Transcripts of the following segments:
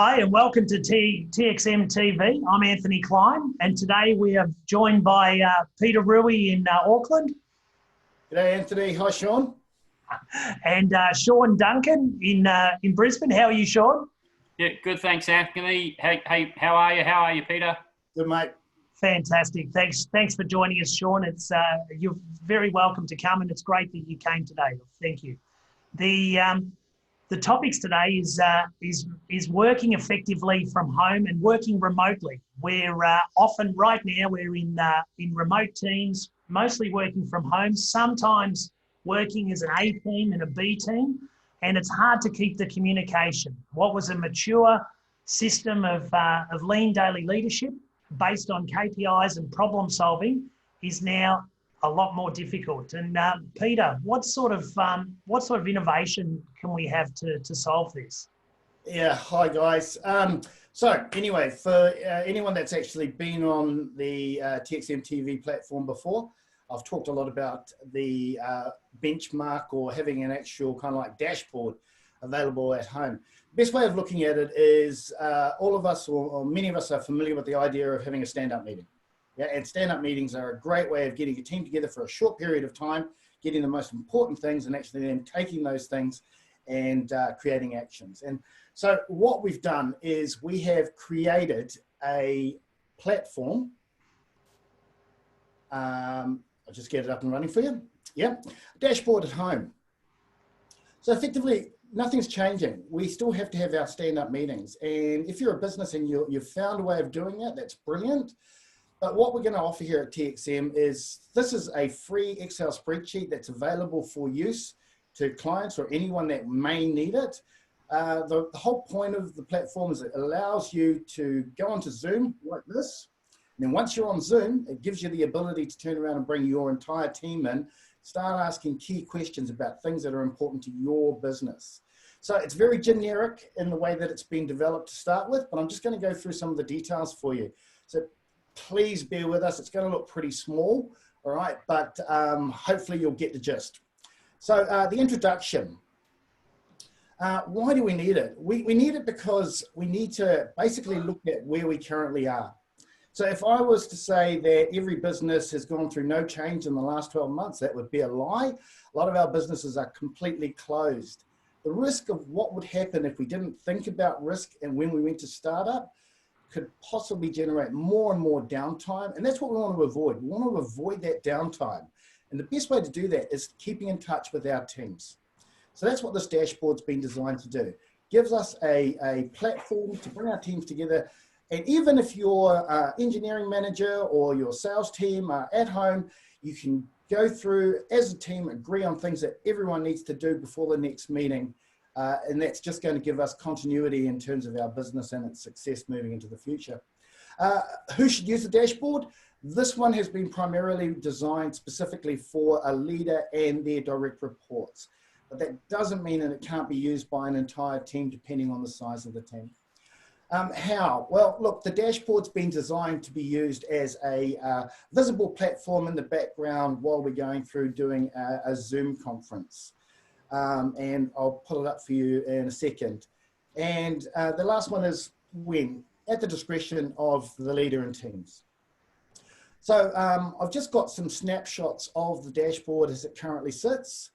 Hi and welcome to TXM TV. I'm Anthony Clyne and today we are joined by Peter Rewi in Auckland. G'day Anthony, hi Shaun. And Shaun Duncan in Brisbane. How are you, Shaun? Yeah, good, thanks Anthony. Hey, how are you? How are you, Peter? Good mate. Fantastic. Thanks for joining us, Shaun. It's you're very welcome to come and it's great that you came today. Thank you. The topics today is working effectively from home and working remotely. We're often right now we're in remote teams, mostly working from home. Sometimes working as an A team and a B team, and it's hard to keep the communication. What was a mature system of lean daily leadership based on KPIs and problem solving is now a lot more difficult. And Peter, what sort of innovation can we have to solve this? Yeah, hi guys. So anyway, for anyone that's actually been on the TXM TV platform before, I've talked a lot about the benchmark or having an actual kind of like dashboard available at home. Best way of looking at it is all of us or many of us are familiar with the idea of having a stand-up meeting. Yeah, and stand-up meetings are a great way of getting a team together for a short period of time, getting the most important things and actually then taking those things and creating actions. And so what we've done is we have created a platform. I'll just get it up and running for you. Yeah, dashboard at home. So effectively, nothing's changing. We still have to have our stand-up meetings. And if you're a business and you've found a way of doing it, that's brilliant. But what we're going to offer here at TXM is, this is a free Excel spreadsheet that's available for use to clients or anyone that may need it. The whole point of the platform is it allows you to go onto Zoom like this. And then once you're on Zoom, it gives you the ability to turn around and bring your entire team in, start asking key questions about things that are important to your business. So it's very generic in the way that it's been developed to start with, but I'm just going to go through some of the details for you. So please bear with us. It's going to look pretty small, all right, but hopefully you'll get the gist. So the introduction. Why do we need it? We need it because we need to basically look at where we currently are. So if I was to say that every business has gone through no change in the last 12 months, that would be a lie. A lot of our businesses are completely closed. The risk of what would happen if we didn't think about risk and when we went to startup could possibly generate more and more downtime. And that's what we want to avoid. We want to avoid that downtime. And the best way to do that is keeping in touch with our teams. So that's what this dashboard's been designed to do. Gives us a platform to bring our teams together. And even if your engineering manager or your sales team are at home, you can go through as a team, agree on things that everyone needs to do before the next meeting. And that's just going to give us continuity in terms of our business and its success moving into the future. Who should use the dashboard? This one has been primarily designed specifically for a leader and their direct reports. But that doesn't mean that it can't be used by an entire team depending on the size of the team. How? Well, look, the dashboard's been designed to be used as a visible platform in the background while we're going through doing a Zoom conference. And I'll pull it up for you in a second. And the last one is when, at the discretion of the leader and teams. So I've just got some snapshots of the dashboard as it currently sits.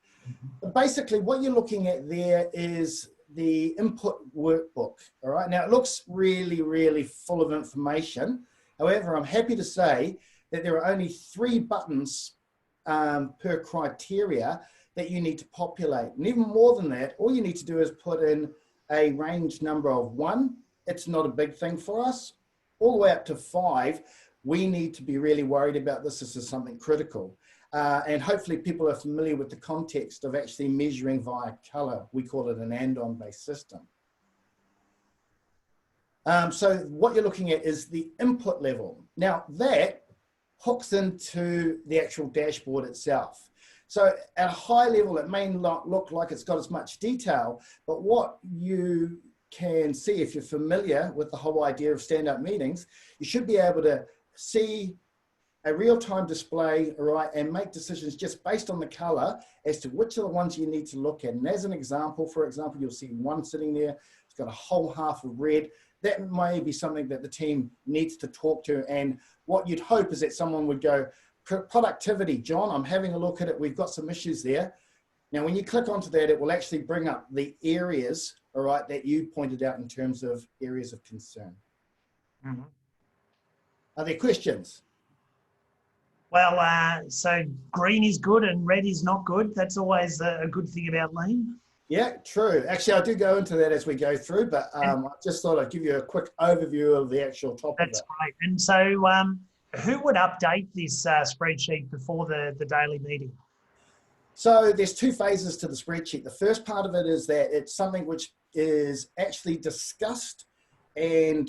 But basically what you're looking at there is the input workbook. All right, now it looks really, really full of information. However, I'm happy to say that there are only 3 buttons per criteria that you need to populate. And even more than that, all you need to do is put in a range number of 1. It's not a big thing for us. All the way up to 5, we need to be really worried about this. This is something critical. And hopefully people are familiar with the context of actually measuring via color. We call it an and-on based system. So what you're looking at is the input level. Now that hooks into the actual dashboard itself. So at a high level, it may not look like it's got as much detail, but what you can see if you're familiar with the whole idea of stand-up meetings, you should be able to see a real-time display, right, and make decisions just based on the color as to which are the ones you need to look at. And as an example, for example, you'll see 1 sitting there it's got a whole half of red. That may be something that the team needs to talk to. And what you'd hope is that someone would go, productivity, John, I'm having a look at it. We've got some issues there. Now, when you click onto that, it will actually bring up the areas, all right, that you pointed out in terms of areas of concern. Mm-hmm. Are there questions? Well, so green is good and red is not good. That's always a good thing about lean. Yeah, true. Actually, I do go into that as we go through, but I just thought I'd give you a quick overview of the actual topic. That's great. And so who would update this spreadsheet before the daily meeting? So there's two phases to the spreadsheet. The first part of it is that it's something which is actually discussed and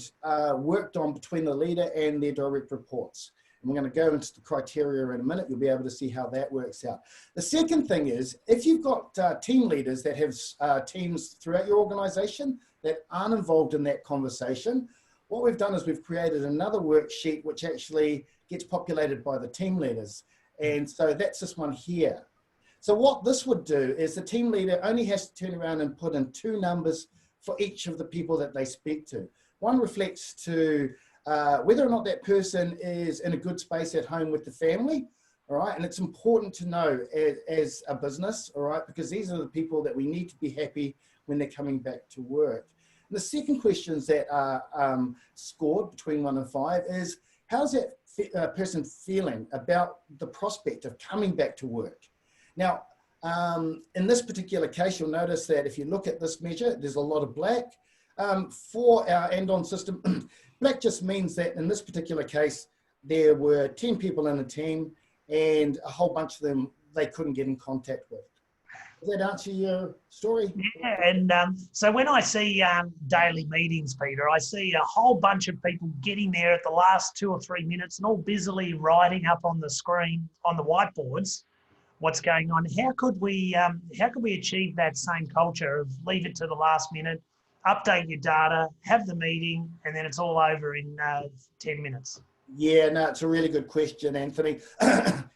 worked on between the leader and their direct reports. And we're going to go into the criteria in a minute. You'll be able to see how that works out. The second thing is, if you've got team leaders that have teams throughout your organization that aren't involved in that conversation, what we've done is we've created another worksheet which actually gets populated by the team leaders. And so that's this one here. So what this would do is the team leader only has to turn around and put in 2 numbers for each of the people that they speak to. One reflects to whether or not that person is in a good space at home with the family, all right? And it's important to know as a business, all right, because these are the people that we need to be happy when they're coming back to work. And the second questions that are scored between 1 and 5 is, how's that person feeling about the prospect of coming back to work? Now, in this particular case, you'll notice that if you look at this measure, there's a lot of black. For our and-on system, black just means that in this particular case, there were 10 people in a team and a whole bunch of them they couldn't get in contact with. Does that answer your story? Yeah, and so when I see daily meetings, Peter, I see a whole bunch of people getting there at the last 2 or 3 minutes and all busily writing up on the screen, on the whiteboards, what's going on. How could we achieve that same culture of leave it to the last minute, update your data, have the meeting, and then it's all over in 10 minutes? Yeah, no, it's a really good question, Anthony.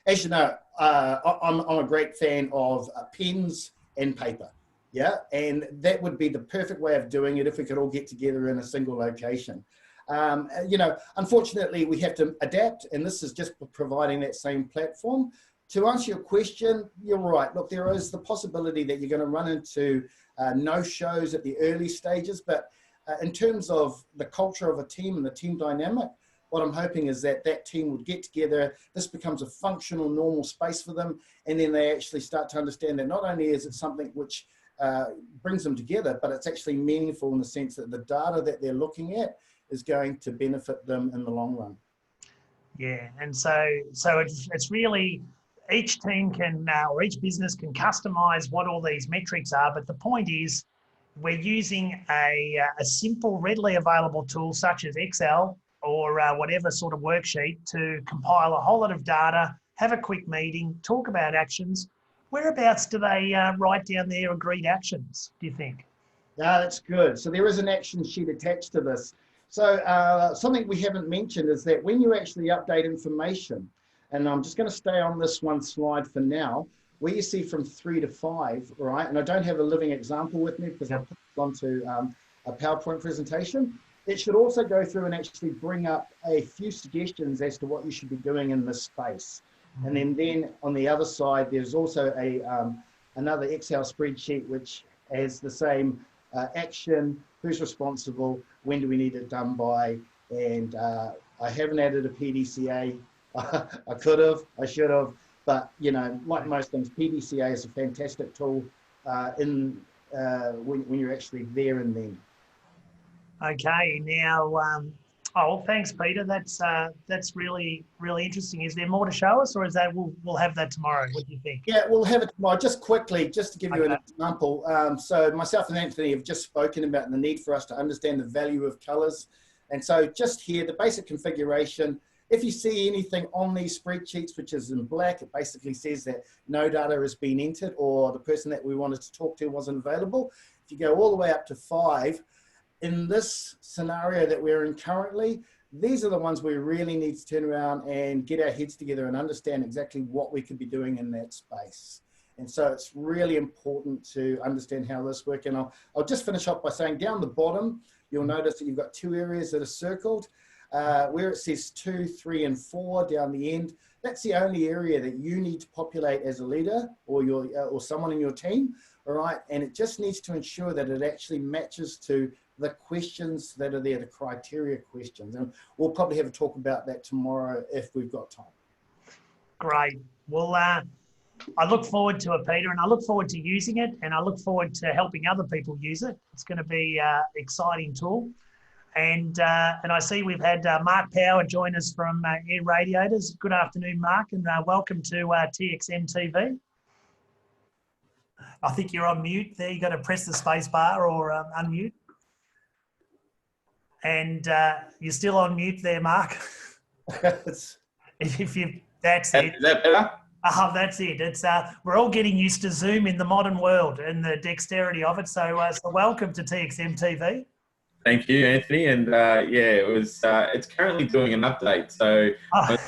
As you know, I'm a great fan of pens and paper. Yeah, and that would be the perfect way of doing it if we could all get together in a single location. You know, unfortunately, we have to adapt, and this is just providing that same platform. To answer your question, you're right. Look, there is the possibility that you're going to run into no-shows at the early stages, but in terms of the culture of a team and the team dynamic, what I'm hoping is that that team would get together, this becomes a functional, normal space for them, and then they actually start to understand that not only is it something which brings them together, but it's actually meaningful in the sense that the data that they're looking at is going to benefit them in the long run. Yeah, and so it's really, each team can, or each business can customize what all these metrics are, but the point is we're using a simple, readily available tool such as Excel or whatever sort of worksheet to compile a whole lot of data, have a quick meeting, talk about actions. Whereabouts do they write down their agreed actions, do you think? Yeah, that's good. So there is an action sheet attached to this. So something we haven't mentioned is that when you actually update information, and I'm just going to stay on this one slide for now, where you see from 3 to 5, right? And I don't have a living example with me because I put it onto a PowerPoint presentation. It should also go through and actually bring up a few suggestions as to what you should be doing in this space. And then on the other side, there's also another Excel spreadsheet which has the same action, who's responsible, when do we need it done by, and I haven't added a PDCA. I could have, I should have, but you know, like most things, PDCA is a fantastic tool when you're actually there and then. Okay, now, oh, thanks, Peter. That's really, really interesting. Is there more to show us, or is that we'll have that tomorrow? What do you think? Yeah, we'll have it tomorrow. Just quickly, just to give you an example. So myself and Anthony have just spoken about the need for us to understand the value of colours. And so just here, the basic configuration, if you see anything on these spreadsheets, which is in black, it basically says that no data has been entered or the person that we wanted to talk to wasn't available. If you go all the way up to 5, in this scenario that we're in currently, these are the ones we really need to turn around and get our heads together and understand exactly what we could be doing in that space. And so it's really important to understand how this works. And I'll just finish off by saying down the bottom, you'll notice that you've got 2 areas that are circled. Where it says 2, 3, and 4 down the end, that's the only area that you need to populate as a leader or someone in your team, all right? And it just needs to ensure that it actually matches to the questions that are there, the criteria questions. And we'll probably have a talk about that tomorrow if we've got time. Great. Well, I look forward to it, Peter, and I look forward to using it, and I look forward to helping other people use it. It's going to be an exciting tool. And I see we've had Mark Power join us from Radiators. Good afternoon, Mark, and welcome to TXM TV. I think you're on mute there. You've got to press the space bar or unmute. And you're still on mute there, Mark. If you, that's it. Is that better? Oh, that's it. It's we're all getting used to Zoom in the modern world and the dexterity of it. So, so welcome to TXM TV. Thank you, Anthony. And yeah, it's currently doing an update. So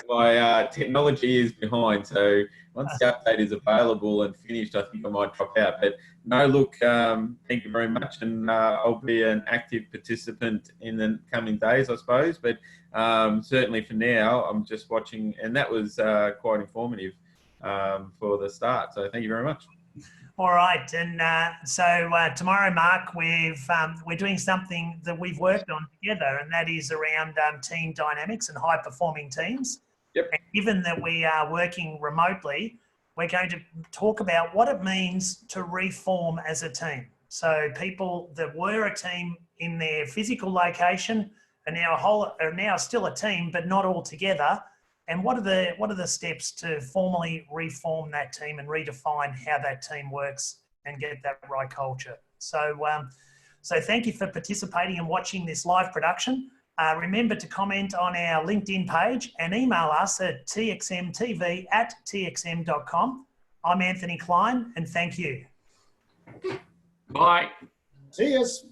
my technology is behind. So once the update is available and finished, I think I might drop out. But no, look, thank you very much. And I'll be an active participant in the coming days, I suppose. But certainly for now, I'm just watching. And that was quite informative for the start. So thank you very much. All right, and so tomorrow, Mark, we're doing something that we've worked on together, and that is around team dynamics and high-performing teams. Yep. And given that we are working remotely, we're going to talk about what it means to reform as a team. So people that were a team in their physical location are now still a team, but not all together. And what are the steps to formally reform that team and redefine how that team works and get that right culture? So, so thank you for participating and watching this live production. Remember to comment on our LinkedIn page and email us at txmtv@txm.com. I'm Anthony Clyne, and thank you. Bye. Cheers.